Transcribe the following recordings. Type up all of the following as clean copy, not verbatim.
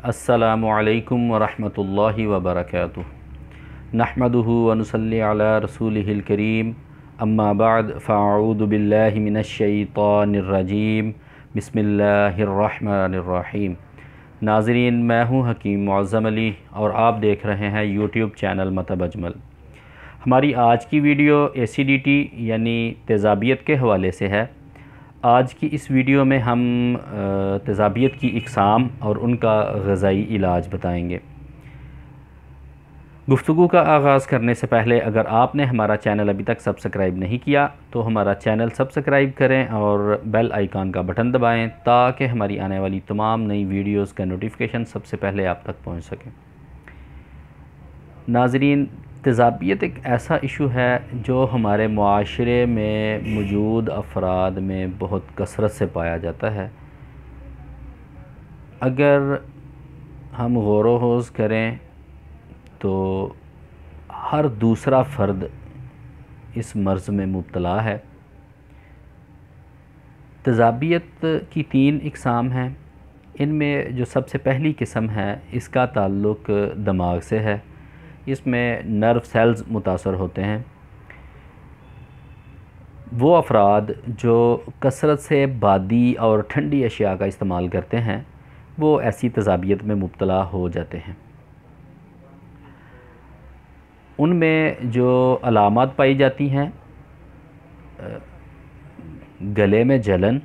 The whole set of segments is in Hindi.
अस्सलामु अलैकुम वरहमतुल्लाहि वबरकातुहु। नहमदुहु व नुसल्ली अला रसूलिहिल करीम। अम्मा बाद फ़अऊज़ु बिल्लाहि मिनश शैतानिर रजीम। बिस्मिल्लाहिर रहमानिर रहीम। नाज़रीन, मैं हूँ हकीम मुअज़्ज़म अली और आप देख रहे हैं यूट्यूब चैनल मतब अजमल। हमारी आज की वीडियो एसिडिटी यानी तेज़ाबियत के हवाले से है। आज की इस वीडियो में हम तेज़ाबियत की इक़साम और उनका ग़ज़ाई इलाज बताएंगे। गुफ्तगू का आगाज़ करने से पहले अगर आपने हमारा चैनल अभी तक सब्सक्राइब नहीं किया तो हमारा चैनल सब्सक्राइब करें और बेल आइकन का बटन दबाएं ताकि हमारी आने वाली तमाम नई वीडियोस का नोटिफिकेशन सबसे पहले आप तक पहुंच सके। नाज़रीन, तेज़ाबियत एक ऐसा इशू है जो हमारे मुआशरे में मौजूद अफराद में बहुत कसरत से पाया जाता है। अगर हम गौर-ओ-होश करें तो हर दूसरा फ़र्द इस मर्ज़ में मुब्तला है। तेज़ाबियत की 3 इक़साम हैं। इनमें जो सबसे पहली किस्म है इसका ताल्लुक़ दिमाग से है। इसमें नर्व सेल्स मुतासर होते हैं। वो अफराद जो कसरत से बादी और ठंडी अशिया का इस्तेमाल करते हैं वो ऐसी तेज़ाबियत में मुब्तला हो जाते हैं। उनमें जो अलामात पाई जाती हैं, गले में जलन,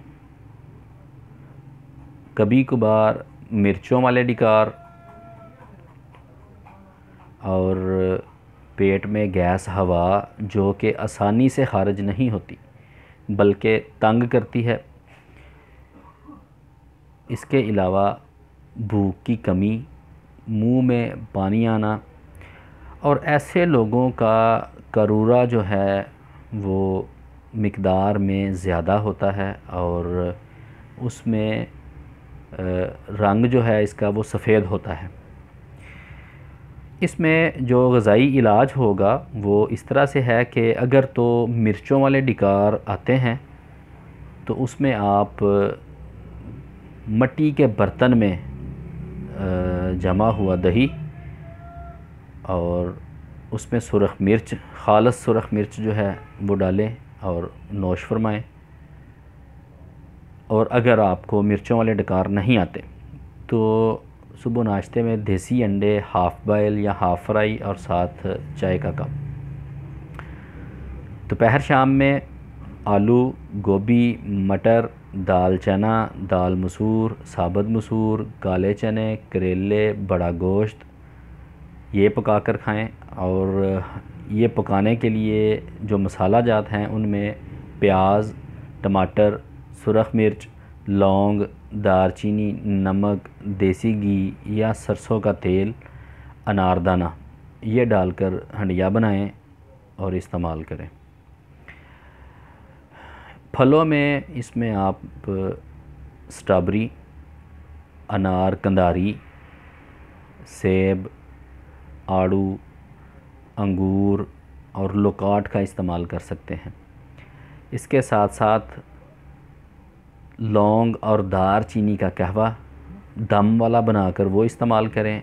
कभी कभार मिर्चों वाले डिकार और पेट में गैस हवा जो कि आसानी से खारिज नहीं होती बल्कि तंग करती है। इसके अलावा भूख की कमी, मुंह में पानी आना और ऐसे लोगों का करूरा जो है वो मिक़दार में ज़्यादा होता है और उसमें रंग जो है इसका वो सफ़ेद होता है। इसमें जो ग़ज़ाई इलाज होगा वो इस तरह से है कि अगर तो मिर्चों वाले डिकार आते हैं तो उसमें आप मिट्टी के बर्तन में जमा हुआ दही और उसमें सुरख मिर्च, ख़ालिस सुरख मिर्च जो है वो डालें और नोश फरमाएँ। और अगर आपको मिर्चों वाले डकार नहीं आते तो सुबह नाश्ते में देसी अंडे हाफ़ बॉयल या हाफ़ फ्राई और साथ चाय का कप। दोपहर शाम में आलू, गोभी, मटर, दाल चना, दाल मसूर, साबुत मसूर, काले चने, करेले, बड़ा गोश्त ये पका कर खाएँ। और ये पकाने के लिए जो मसाला जात हैं उनमें प्याज, टमाटर, सुरख मिर्च, लौंग, दारचीनी, नमक, देसी घी या सरसों का तेल, अनारदाना ये डालकर हंडिया बनाएं और इस्तेमाल करें। फलों में इसमें आप स्ट्रॉबेरी, अनार कंदारी, सेब, आड़ू, अंगूर और लोकाट का इस्तेमाल कर सकते हैं। इसके साथ साथ लौंग और दारचीनी का कहवा दम वाला बनाकर वो इस्तेमाल करें।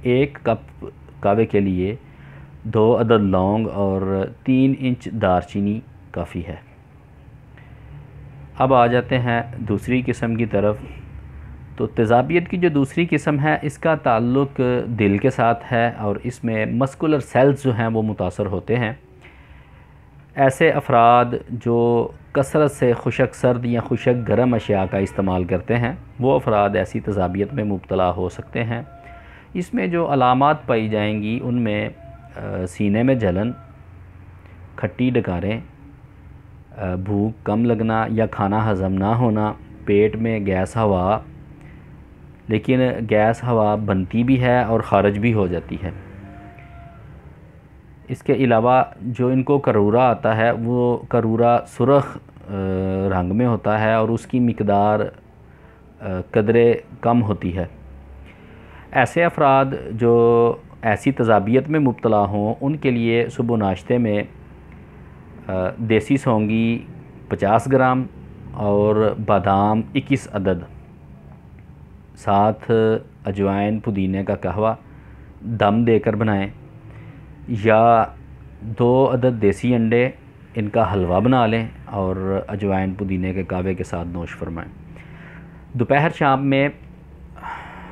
1 कप कहवे के लिए 2 अदद लौंग और 3 इंच दारचीनी काफ़ी है। अब आ जाते हैं दूसरी किस्म की तरफ। तो तेज़ाबियत की जो दूसरी किस्म है इसका ताल्लुक़ दिल के साथ है और इसमें मस्कुलर सेल्स जो हैं वो मुतासर होते हैं। ऐसे अफराद जो कसरत से खुशक सर्द या खुशक गर्म अशिया का इस्तेमाल करते हैं वो अफराद ऐसी तेज़ाबियत में मुब्तला हो सकते हैं। इसमें जो अलामात पाई जाएंगी उनमें सीने में जलन, खट्टी डकारें, भूख कम लगना या खाना हज़म ना होना, पेट में गैस हवा, लेकिन गैस हवा बनती भी है और ख़ारिज भी हो जाती है। इसके अलावा जो इनको करूरा आता है वो करूरा सुरख रंग में होता है और उसकी मिक़दार कदरे कम होती है। ऐसे अफराद जो ऐसी तेज़ाबियत में मुब्तला हों उनके लिए सुबह नाश्ते में देसी सौंगी 50 ग्राम और बादाम 21 अदद, साथ अजवाइन पुदीने का कहवा दम देकर बनाएं, या 2 अदद देसी अंडे इनका हलवा बना लें और अजवाइन पुदीने के कहवे के साथ नोश फरमाएं। दोपहर शाम में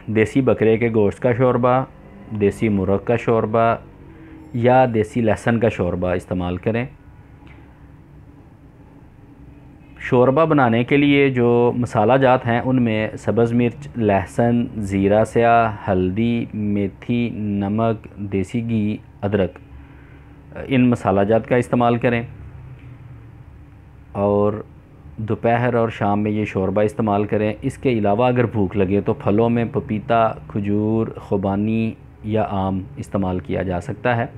देसी बकरे के गोश्त का शोरबा, देसी मुर्ग का शोरबा या देसी लहसुन का शोरबा इस्तेमाल करें। शोरबा बनाने के लिए जो मसाला जात हैं उनमें सब्ज़ मिर्च, लहसुन, ज़ीरा स्याह, हल्दी, मेथी, नमक, देसी घी, अदरक, इन मसाला जात का इस्तेमाल करें। और दोपहर और शाम में ये शोरबा इस्तेमाल करें। इसके अलावा अगर भूख लगे तो फलों में पपीता, खजूर, खुबानी या आम इस्तेमाल किया जा सकता है।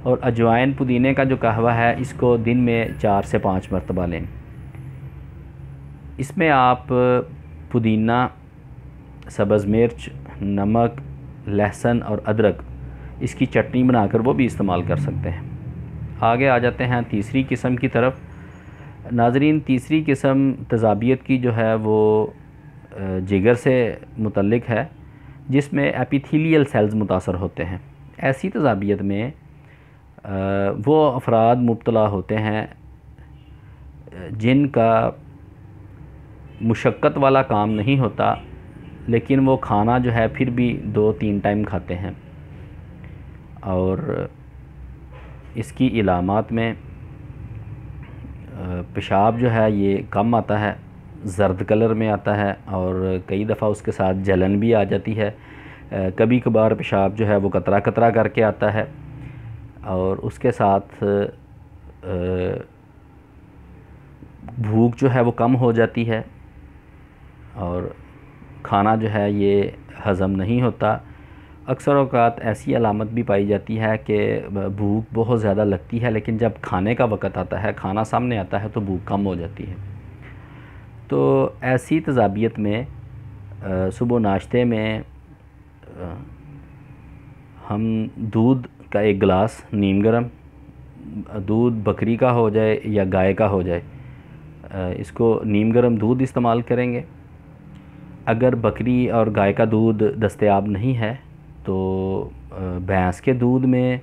और अजवाइन पुदीने का जो कहवा है इसको दिन में 4 से 5 मरतबा लें। इसमें आप पुदीना, सब्ज़ मिर्च, नमक, लहसुन और अदरक इसकी चटनी बनाकर वो भी इस्तेमाल कर सकते हैं। आगे आ जाते हैं तीसरी किस्म की तरफ। नाज़रीन, तीसरी किस्म तज़ाबियत की जो है वो जिगर से मुतल्लिक़ है, जिसमें एपिथेलियल सेल्स मुतासर होते हैं। ऐसी तज़ाबियत में वो अफराद मुब्तला होते हैं जिनका मुशक्क़त वाला काम नहीं होता, लेकिन वो खाना जो है फिर भी 2-3 टाइम खाते हैं। और इसकी इलामात में पेशाब जो है ये कम आता है, ज़र्द कलर में आता है और कई दफ़ा उसके साथ जलन भी आ जाती है। कभी कभार पेशाब जो है वो कतरा कतरा करके आता है और उसके साथ भूख जो है वो कम हो जाती है और खाना जो है ये हज़म नहीं होता। अक्सर औक़ात ऐसी अलामत भी पाई जाती है कि भूख बहुत ज़्यादा लगती है, लेकिन जब खाने का वक़्त आता है, खाना सामने आता है तो भूख कम हो जाती है। तो ऐसी तज़ाबियत में सुबह नाश्ते में हम दूध का 1 गिलास नीम गर्म, दूध बकरी का हो जाए या गाय का हो जाए, इसको नीम गर्म दूध इस्तेमाल करेंगे। अगर बकरी और गाय का दूध दस्तयाब नहीं है तो भैंस के दूध में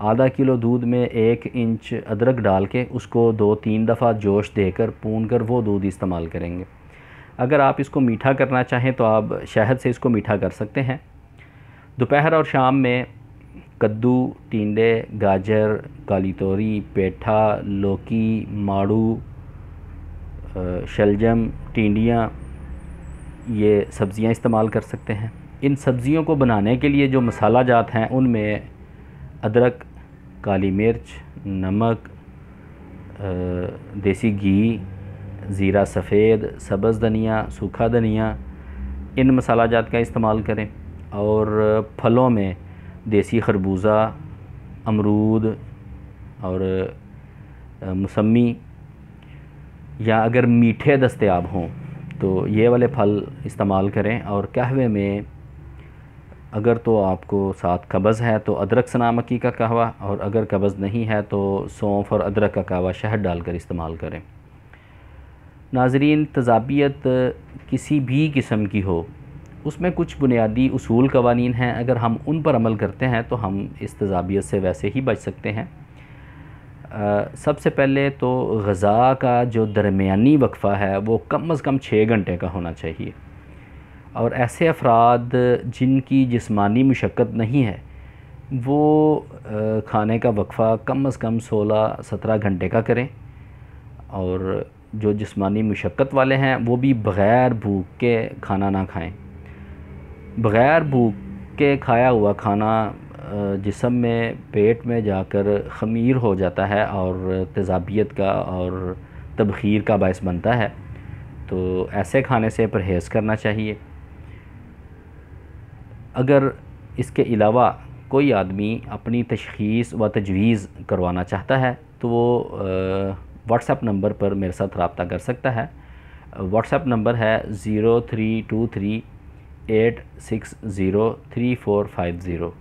आधा किलो दूध में 1 इंच अदरक डाल के उसको 2-3 दफ़ा जोश देकर पून कर वो दूध इस्तेमाल करेंगे। अगर आप इसको मीठा करना चाहें तो आप शहद से इसको मीठा कर सकते हैं। दोपहर और शाम में कद्दू, टिंडे, गाजर, काली तोरी, पेठा, लौकी, माड़ू, शलजम, टिंडियाँ, ये सब्ज़ियाँ इस्तेमाल कर सकते हैं। इन सब्ज़ियों को बनाने के लिए जो मसाला जात हैं उनमें अदरक, काली मिर्च, नमक, देसी घी, ज़ीरा सफ़ेद, सब्ज़ धनिया, सूखा धनिया, इन मसाला जात का इस्तेमाल करें। और फलों में देसी खरबूजा, अमरूद और मौसमी, या अगर मीठे दस्तयाब हों तो ये वाले फल इस्तेमाल करें। और कहवे में अगर तो आपको साथ कब्ज़ है तो अदरक सना मक्की का कहवा, और अगर कब्ज़ नहीं है तो सौंफ और अदरक का कहवा शहद डालकर इस्तेमाल करें। नाज़रीन, तज़ाबियत किसी भी किस्म की हो उसमें कुछ बुनियादी उसूल कवानीन हैं, अगर हम उन पर अमल करते हैं तो हम इस तज़ाबियत से वैसे ही बच सकते हैं। सबसे पहले तो ग़ज़ा का जो दरमियानी वक्फ़ा है वो कम अज़ कम 6 घंटे का होना चाहिए। और ऐसे अफराद जिनकी जिस्मानी मुशक्क़त नहीं है वो खाने का वक्फ़ा कम अज़ कम 16-17 घंटे का करें। और जो जिस्मानी मुशक्क़त वाले हैं वो भी बग़ैर भूख के खाना ना खाएं। बग़ैर भूख के खाया हुआ खाना जिस्म में, पेट में जाकर ख़मीर हो जाता है और तेज़ाबियत का और तबख़ीर का बायस बनता है। तो ऐसे खाने से परहेज़ करना चाहिए। अगर इसके अलावा कोई आदमी अपनी तशख़ीस व तजवीज़ करवाना चाहता है तो वो व्हाट्सएप नंबर पर मेरे साथ रब्ता कर सकता है। व्हाट्सएप नंबर है 0323860345